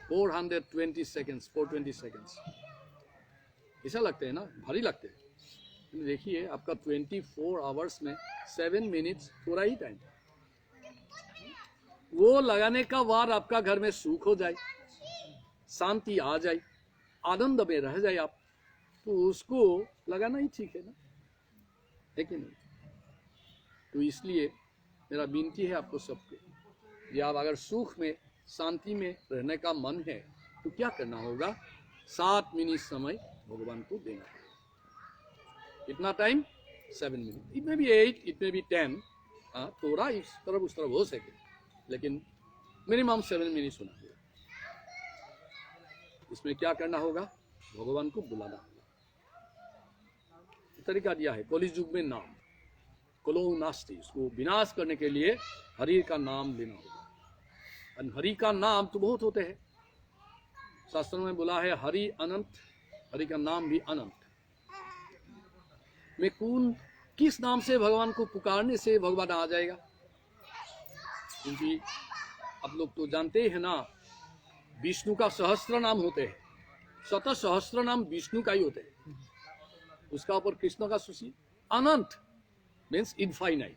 420 seconds, 420 seconds। ऐसा लगते है ना, भारी लगते हैं। देखिए आपका 24 आवर्स में 7 मिनट्स थोड़ा ही टाइम। वो लगाने का बाद आपका घर में सुख हो जाए, शांति आ जाए, आनंद में रह जाए आप, तो उसको लगाना ही ठीक है ना, है कि नहीं? तो इसलिए मेरा विनती है आपको सबको, कि आप अगर सुख में शांति में रहने का मन है तो क्या करना होगा, 7 मिनट समय भगवान को देना होगा। कितना टाइम? 7 मिनट। इट में भी 8, इट में भी 10, थोड़ा इस तरफ उस तरफ हो सके, लेकिन मिनिमम 7 मिनट होना होगा। इसमें क्या करना होगा? भगवान को बुलाना होगा। तरीका दिया है कलियुग युग में नाम, कलो नास्ति, उसको विनाश करने के लिए हरि का नाम लेना होगा। और हरि का नाम तो बहुत होते हैं, शास्त्रों में बोला है हरि अनंत, हरि का नाम भी अनंत। मैं किस नाम से भगवान को पुकारने से भगवान आ जाएगा? क्योंकि आप लोग तो जानते हैं ना, विष्णु का सहस्त्र नाम होते हैं, 7 सहस्त्र नाम विष्णु का ही होते हैं। उसका ऊपर कृष्ण का सूची अनंत means infinite,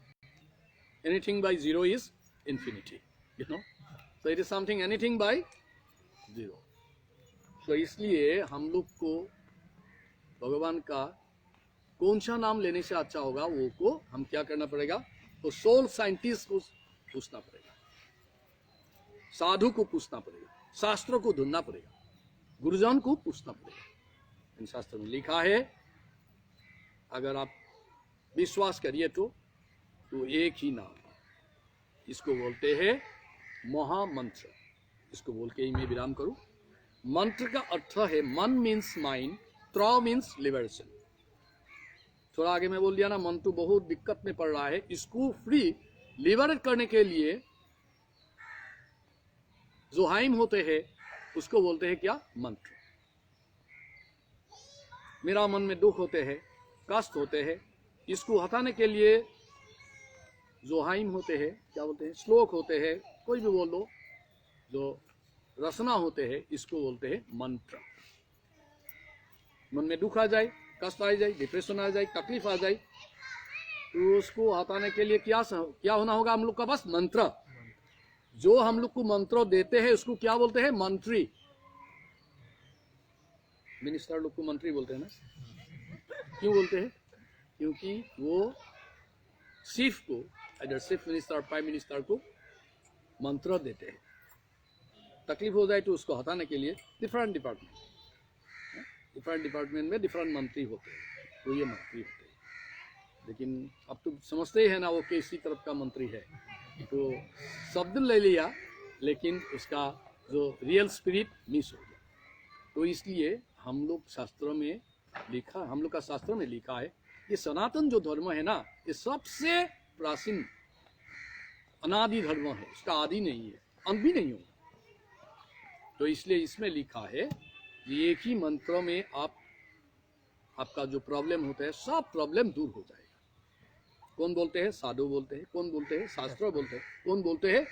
anything by zero is infinity, you know, so it is something anything by zero. तो इसलिए हम लोग को भगवान का कौन सा नाम लेने से अच्छा होगा, वो को हम क्या करना पड़ेगा? तो सोल साइंटिस्ट को पूछना पड़ेगा, साधु को पूछना पड़ेगा, शास्त्रों को ढूंढना पड़ेगा, गुरुजन को पूछना पड़ेगा। इन शास्त्रों में लिखा है, अगर आप विश्वास करिए तो एक ही नाम है, इसको बोलते हैं महामंत्र। इसको बोल के ही मैं विराम करूं। मंत्र का अर्थ है मन मीन्स माइंड, त्र मीन्स लिबरेशन। थोड़ा आगे मैं बोल दिया ना, मन तो बहुत दिक्कत में पड़ रहा है, इसको फ्री लिबरेट करने के लिए जो हाइम होते हैं उसको बोलते हैं क्या? मंत्र। मेरा मन में दुख होते हैं, कष्ट होते हैं, इसको हटाने के लिए जो हाइम होते हैं, क्या बोलते हैं? श्लोक होते हैं, कोई भी बोल दो, जो रचना होते हैं, इसको बोलते हैं मंत्र। मन में दुख आ जाए, कष्ट आ जाए, डिप्रेशन आ जाए, तकलीफ आ जाए, तो उसको हटाने के लिए क्या होना होगा? हम लोग का पास मंत्र। जो हम लोग को मंत्र देते हैं उसको क्या बोलते हैं? मंत्री। मिनिस्टर लोग को मंत्री बोलते हैं ना, क्यों बोलते हैं? क्योंकि वो चीफ को, इधर चीफ मिनिस्टर, प्राइम मिनिस्टर को मंत्र देते हैं। तकलीफ हो जाए तो उसको हटाने के लिए डिफरेंट डिपार्टमेंट में डिफरेंट मंत्री होते हैं, तो ये मंत्री होते हैं। लेकिन अब तो समझते हैं ना वो किसी तरफ का मंत्री है, तो शब्द ले लिया लेकिन उसका जो रियल स्पिरिट मिस हो गया। तो इसलिए हम लोग शास्त्रों में लिखा, हम लोग का शास्त्रों में लिखा है, ये सनातन जो धर्म है ना, ये सबसे प्राचीन अनादि धर्म है, इसका आदि नहीं है, अंत भी नहीं होगा। तो इसलिए इसमें लिखा है कि एक ही मंत्र में आपका जो प्रॉब्लम होता है, सब प्रॉब्लम दूर हो जाएगा। कौन बोलते हैं? साधु बोलते हैं। कौन बोलते हैं? शास्त्र बोलते हैं। कौन बोलते हैं?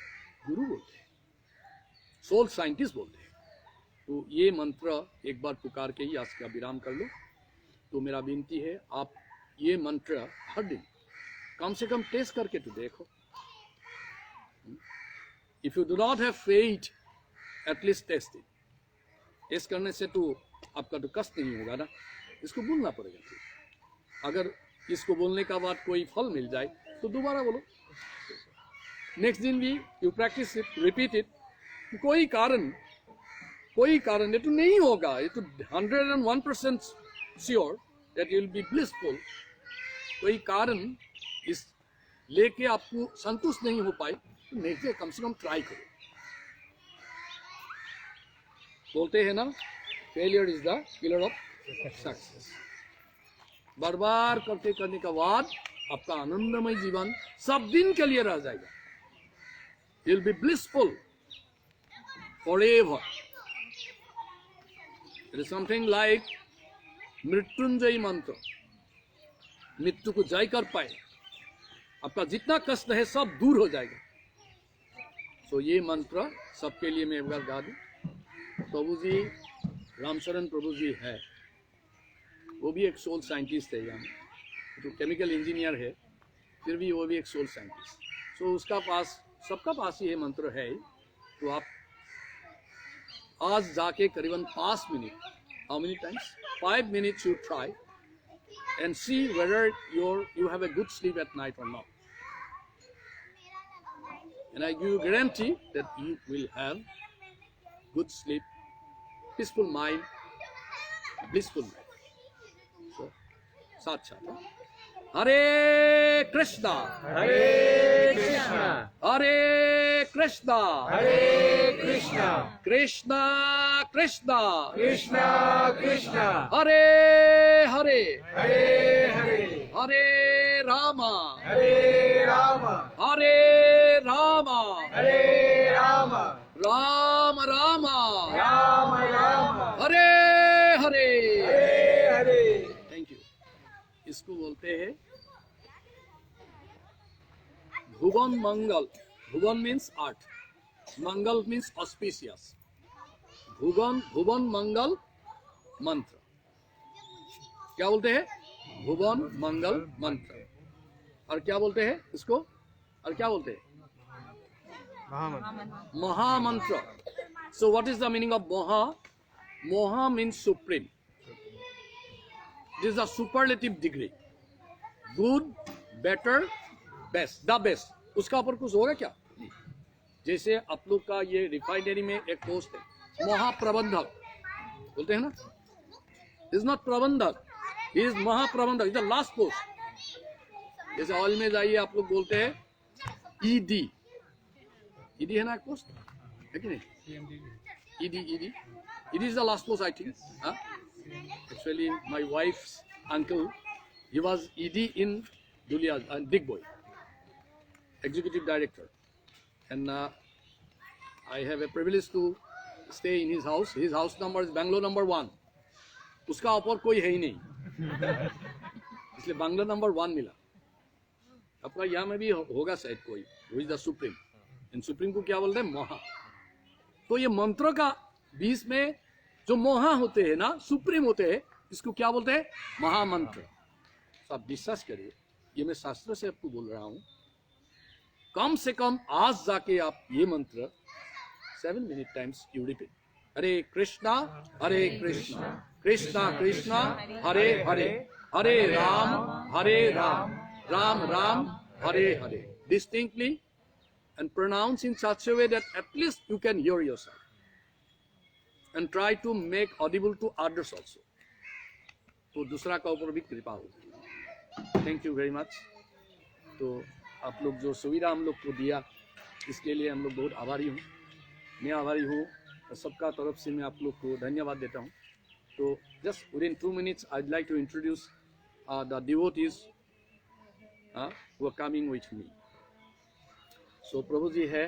गुरु बोलते हैं, सोल साइंटिस्ट बोलते हैं। तो ये मंत्र एक बार पुकार के ही आज का विराम कर लो। तो मेरा विनती है, आप ये मंत्र हर दिन कम से कम टेस्ट करके तो देखो। If you do not have faith, at least test it. Test करने से तो आपका तो कष्ट नहीं होगा ना, इसको बोलना पड़ेगा। फिर अगर इसको बोलने का बाद कोई फल मिल जाए तो दोबारा बोलो। नेक्स्ट दिन भी you practice it, repeat it. कोई कारण ये तो नहीं होगा, ये तो 101% sure that you will B blissful. कोई कारण इस लेके आपको संतुष्ट नहीं हो पाए तो नेक्स्ट डे कम से कम ट्राई करो। बोलते हैं ना, failure is the killer of success. बार बार करने का बाद आपका आनंदमय जीवन सब दिन के लिए रह जाएगा। You will B blissful forever. It is something like Mrityunjay मंत्र, मृत्यु को जय कर पाए, आपका जितना कष्ट है सब दूर हो जाएगा। तो ये मंत्र सबके लिए मैं एक बार गा दूं। प्रभु जी, रामचरण प्रभु जी है, वो भी एक सोल साइंटिस्ट है, यहाँ तो केमिकल इंजीनियर है, फिर भी वो भी एक सोल साइंटिस्ट। सो उसका पास सबका पास ये मंत्र है, तो आप आज जाके करीबन 5 minute, how many times, 5 minutes you try and see whether you have a good sleep at night or not. And I give you guarantee that you will have good sleep, peaceful mind, blissful life. So, साथ साथ Hare Krishna Hare Krishna, Hare Krishna Hare Krishna, Krishna Krishna Krishna Krishna, Hare Hare Hare Hare, Hare Rama Hare Rama, Hare Rama Hare Rama, Ram Rama Rama Rama, Hare Hare. Hare Hare. Thank you. इसको बोलते हैं भुवन मंगल। भुवन means earth, मंगल means auspicious. भुवन मंगल मंत्र क्या बोलते हैं? भुवन मंगल मंत्र। और क्या बोलते हैं इसको? और क्या बोलते हैं? महामंत्र। So what is the meaning of मोहा? मोहा means supreme. This is a superlative degree. Good, better, best, the best. उसका ऊपर कुछ होगा क्या? जैसे आप लोग का ये रिफाइनरी में एक पोस्ट है, महाप्रबंधक बोलते हैं ना? इज नॉट प्रबंधक, इज महाप्रबंधक, इज द लास्ट पोस्ट। जैसे ऑयल में जाइए, आप लोग बोलते हैं ईडी। ईडी है ना एक पोस्ट, है कि नहीं? ED is the last post I think. Actually, my wife's uncle, he was ED in Dulia's and Big Boy, executive director, and I have a privilege to stay in his house. His house number is Bangalore number 1. उसका ऊपर कोई है ही नहीं, इसलिए Bangalore number 1 मिला। आपका यहाँ में भी होगा शायद कोई, who is the supreme, and supreme को क्या बोलते हैं? महा। तो ये मंत्र का बीच में जो मोहा होते हैं ना, सुप्रीम होते हैं, इसको क्या बोलते हैं? महामंत्र। तो आप विश्वास करिए, ये मैं शास्त्र से आपको बोल रहा हूं, कम से कम आज जाके आप ये मंत्र 7 minute times you repeat. Hare Krishna Krishna Krishna Hare Hare, Hare Ram Ram Ram Hare Hare, distinctly and pronounce in such a way that at least you can hear yourself. And try to make audible to others also. तो दूसरा का ऊपर भी कृपा होगी। Thank you very much. तो आप लोग जो सुविधा हम लोग को दिया, इसके लिए हम लोग बहुत आभारी हूँ। मैं आभारी हूँ, सबका तरफ से मैं आप लोग को धन्यवाद देता हूँ। तो just within 2 minutes I like to introduce the devotees who are coming with me. So Prabhu ji है